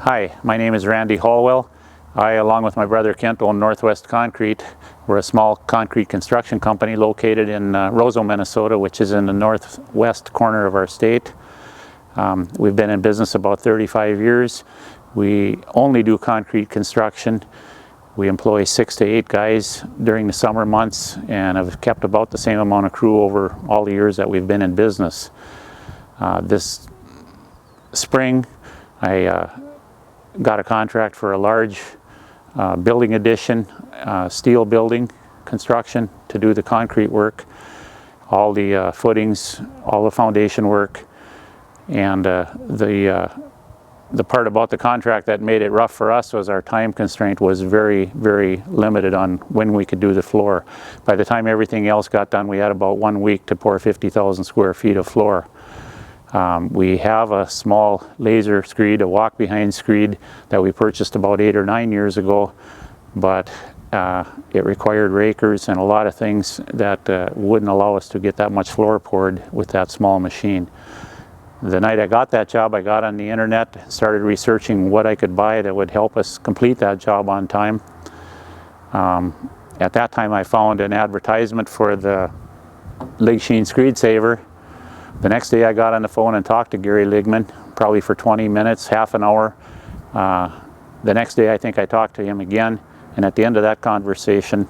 Hi, my name is Randy Holwell. I, along with my brother Kent, own Northwest Concrete. We're a small concrete construction company located in Roseau, Minnesota, which is in the northwest corner of our state. We've been in business about 35 years. We only do concrete construction. We employ 6 to 8 guys during the summer months and have kept about the same amount of crew over all the years that we've been in business. This spring, I got a contract for a large building addition, steel building construction to do the concrete work, all the footings, all the foundation work, and the part about the contract that made it rough for us was our time constraint was very, very limited on when we could do the floor. By the time everything else got done, we had about 1 week to pour 50,000 square feet of floor. We have a small laser screed, a walk-behind screed that we purchased about 8 or 9 years ago, but it required rakers and a lot of things that wouldn't allow us to get that much floor poured with that small machine. The night I got that job, I got on the internet, started researching what I could buy that would help us complete that job on time. At that time, I found an advertisement for the Ligchine SCREEDSAVER. The next day I got on the phone and talked to Gary Ligman, probably for 20 minutes, half an hour. The next day I think I talked to him again, and at the end of that conversation,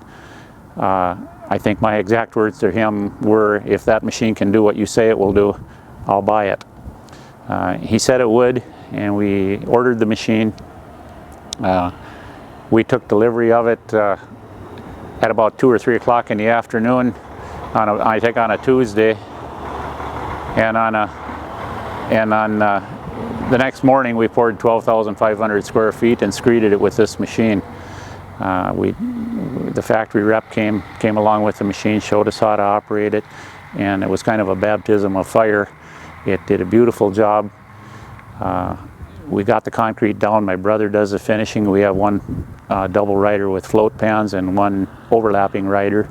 I think my exact words to him were, "If that machine can do what you say it will do, I'll buy it." He said it would, and we ordered the machine. We took delivery of it at about 2 or 3 o'clock in the afternoon, I think on a Tuesday. And on the next morning, we poured 12,500 square feet and screeded it with this machine. The factory rep came along with the machine, showed us how to operate it, and it was kind of a baptism of fire. It did a beautiful job. We got the concrete down. My brother does the finishing. We have one double rider with float pans and one overlapping rider.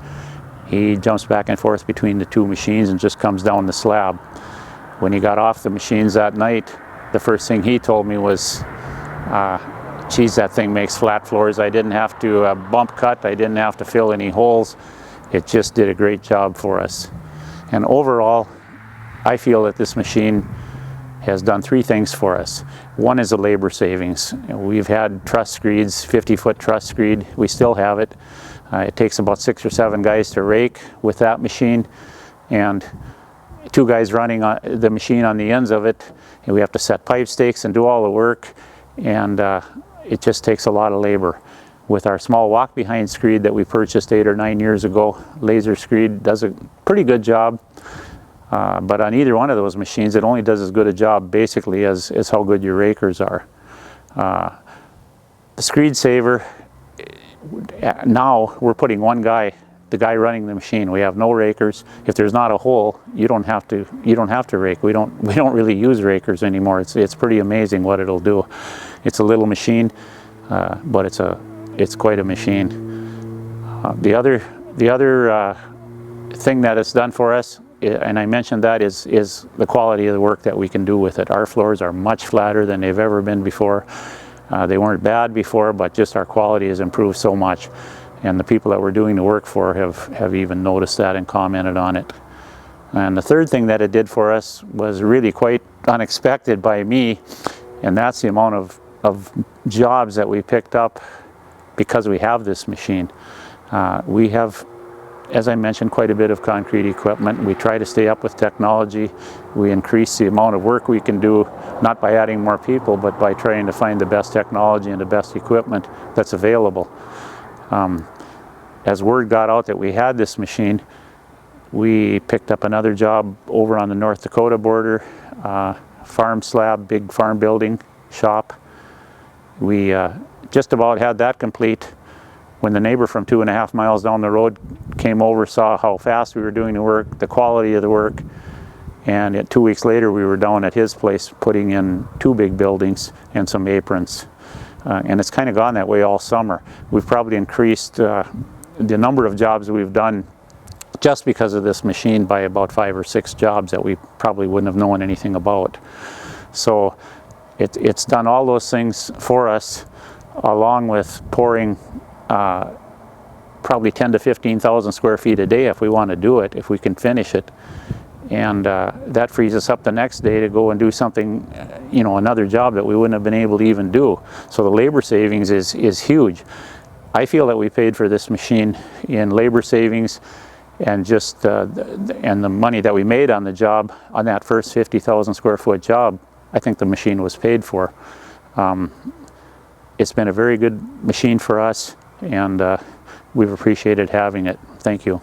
He jumps back and forth between the two machines and just comes down the slab. When he got off the machines that night, the first thing he told me was, geez, that thing makes flat floors. I didn't have to bump cut. I didn't have to fill any holes. It just did a great job for us. And overall, I feel that this machine has done 3 things for us. One is the labor savings. We've had truss screeds, 50-foot truss screed. We still have it. It takes about 6 or 7 guys to rake with that machine, and 2 guys running the machine on the ends of it, and we have to set pipe stakes and do all the work, and it just takes a lot of labor. With our small walk-behind screed that we purchased 8 or 9 years ago, laser screed does a pretty good job, but on either one of those machines, it only does as good a job basically as how good your rakers are. The SCREEDSAVER, now we're putting one guy, the guy running the machine. We have no rakers. If there's not a hole, you don't have to rake. We don't really use rakers anymore. It's pretty amazing what it'll do. It's a little machine, but it's quite a machine. The other thing that it's done for us, and I mentioned that, is the quality of the work that we can do with it. Our floors are much flatter than they've ever been before. They weren't bad before, but just our quality has improved so much. And the people that we're doing the work for have even noticed that and commented on it. And the third thing that it did for us was really quite unexpected by me, and that's the amount of jobs that we picked up because we have this machine. We have, as I mentioned, quite a bit of concrete equipment. We try to stay up with technology. We increase the amount of work we can do, not by adding more people, but by trying to find the best technology and the best equipment that's available. As word got out that we had this machine, we picked up another job over on the North Dakota border, farm slab, big farm building shop. We just about had that complete when the neighbor from 2.5 miles down the road came over, saw how fast we were doing the work, the quality of the work, and 2 weeks later we were down at his place putting in 2 big buildings and some aprons. And it's kind of gone that way all summer. We've probably increased the number of jobs we've done just because of this machine by about 5 or 6 jobs that we probably wouldn't have known anything about. So It's done all those things for us, along with pouring probably 10 to 15,000 square feet a day if we want to do it, if we can finish it. And that frees us up the next day to go and do something, you know, another job that we wouldn't have been able to even do. So the labor savings is huge. I feel that we paid for this machine in labor savings and just and the money that we made on the job, on that first 50,000 square foot job. I think the machine was paid for. It's been a very good machine for us, and we've appreciated having it. Thank you.